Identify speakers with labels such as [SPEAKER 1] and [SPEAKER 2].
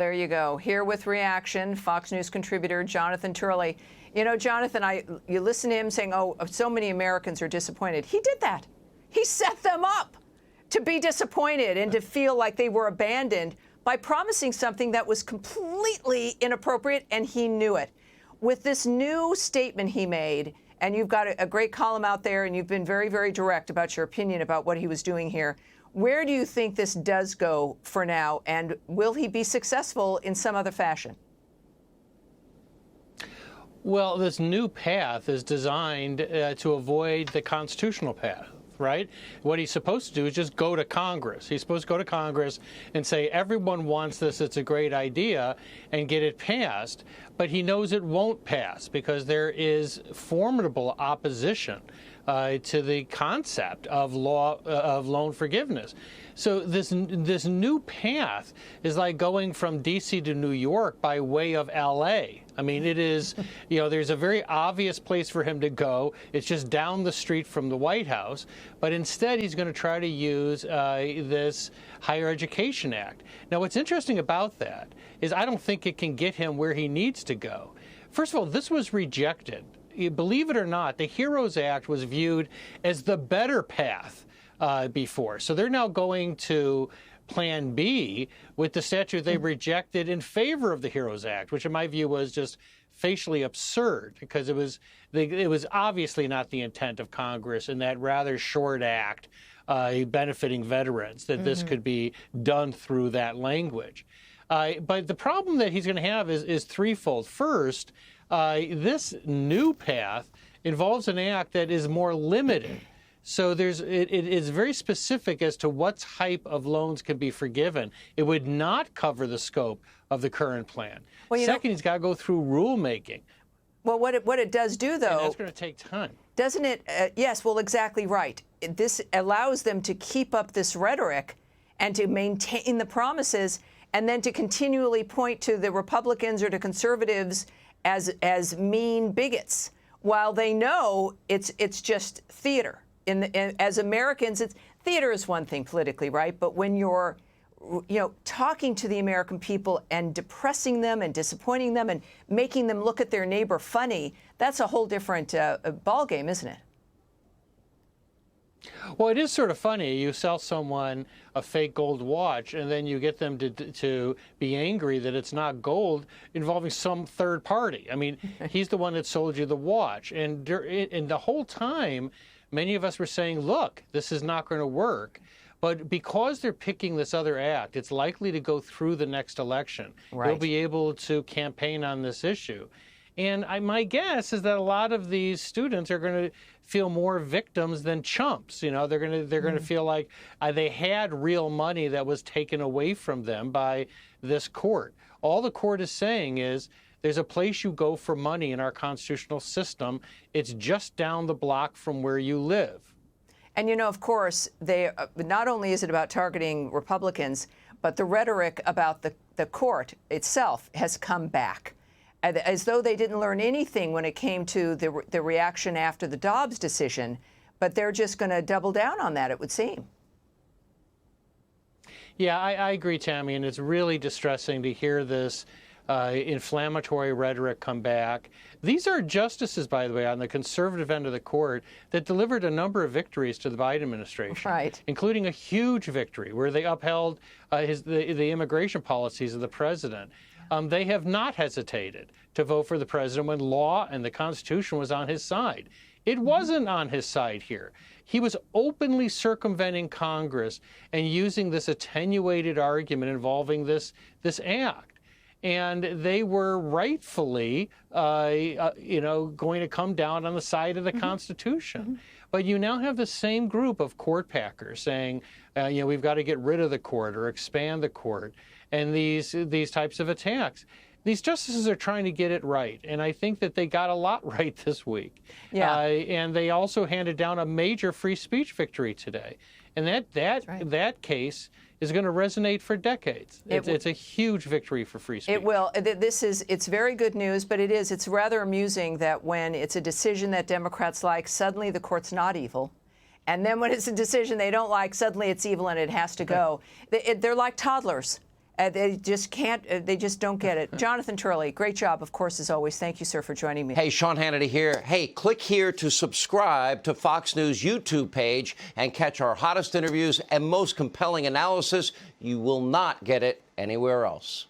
[SPEAKER 1] There you go. Here with reaction, Fox News contributor Jonathan Turley. You know, Jonathan, you listen to him saying, oh, so many Americans are disappointed. He did that. He set them up to be disappointed and to feel like they were abandoned by promising something that was completely inappropriate, and he knew it. With this new statement he made, and you've got a great column out there, and you've been very, very direct about your opinion about what he was doing here. Where do you think this does go for now, and will he be successful in some other fashion?
[SPEAKER 2] Well, this new path is designed to avoid the constitutional path, right? What he's supposed to do is just go to Congress. He's supposed to go to Congress and say, everyone wants this, it's a great idea, and get it passed. But he knows it won't pass because there is formidable opposition to the concept of loan forgiveness. So this new path is like going from D.C. to New York by way of L.A. I mean, it is, there's a very obvious place for him to go. It's just down the street from the White House. But instead, he's going to try to use this Higher Education Act. Now, what's interesting about that is I don't think it can get him where he needs to go. First of all, this was rejected. Believe it or not, the HEROES Act was viewed as the better path before. So they're now going to Plan B with the statute they rejected in favor of the HEROES Act, which in my view was just facially absurd because it was obviously not the intent of Congress in that rather short act benefiting veterans that this could be done through that language. But the problem that he's going to have is threefold. First, this new path involves an act that is more limited. So it is very specific as to what type of loans can be forgiven. It would not cover the scope of the current plan. Well, second, he's got to go through rulemaking.
[SPEAKER 1] Well, what it does do, though,
[SPEAKER 2] and that's going to take time.
[SPEAKER 1] Doesn't it? Yes, well, exactly right. This allows them to keep up this rhetoric and to maintain the promises, and then to continually point to the Republicans or to conservatives as mean bigots, while they know it's just theater. As Americans, theater is one thing politically, right? But when you're, talking to the American people and depressing them and disappointing them and making them look at their neighbor funny, that's a whole different ballgame, isn't it?
[SPEAKER 2] Well, it is sort of funny. You sell someone a fake gold watch, and then you get them to be angry that it's not gold involving some third party. I mean, he's the one that sold you the watch. And the whole time, many of us were saying, look, this is not going to work. But because they're picking this other act, it's likely to go through the next election. Right. They'll be able to campaign on this issue. And my guess is that a lot of these students are going to feel more victims than chumps. They're going to feel like they had real money that was taken away from them by this court. All the court is saying is there's a place you go for money in our constitutional system. It's just down the block from where you live.
[SPEAKER 1] And, of course, not only is it about targeting Republicans, but the rhetoric about the court itself has come back, as though they didn't learn anything when it came to the reaction after the Dobbs decision. But they're just going to double down on that, it would seem.
[SPEAKER 2] Yeah, I agree, Tammy, and it's really distressing to hear this inflammatory rhetoric come back. These are justices, by the way, on the conservative end of the court that delivered a number of victories to the Biden administration,
[SPEAKER 1] right,
[SPEAKER 2] including a huge victory where they upheld the immigration policies of the president. They have not hesitated to vote for the president when law and the Constitution was on his side. It wasn't on his side here. He was openly circumventing Congress and using this attenuated argument involving this act. And they were rightfully, going to come down on the side of the Constitution. But you now have the same group of court packers saying, we've got to get rid of the court or expand the court, and these types of attacks. These justices are trying to get it right, and I think that they got a lot right this week. Yeah. And they also handed down a major free speech victory today, and that case is going to resonate for decades. It's a huge victory for free speech.
[SPEAKER 1] It will. It's very good news, but it's rather amusing that when it's a decision that Democrats like, suddenly the court's not evil. And then when it's a decision they don't like, suddenly it's evil and it has to go. They're like toddlers. They just can't. They just don't get it. Jonathan Turley, great job, of course, as always. Thank you, sir, for joining me.
[SPEAKER 3] Hey, Sean Hannity here. Hey, click here to subscribe to Fox News YouTube page and catch our hottest interviews and most compelling analysis. You will not get it anywhere else.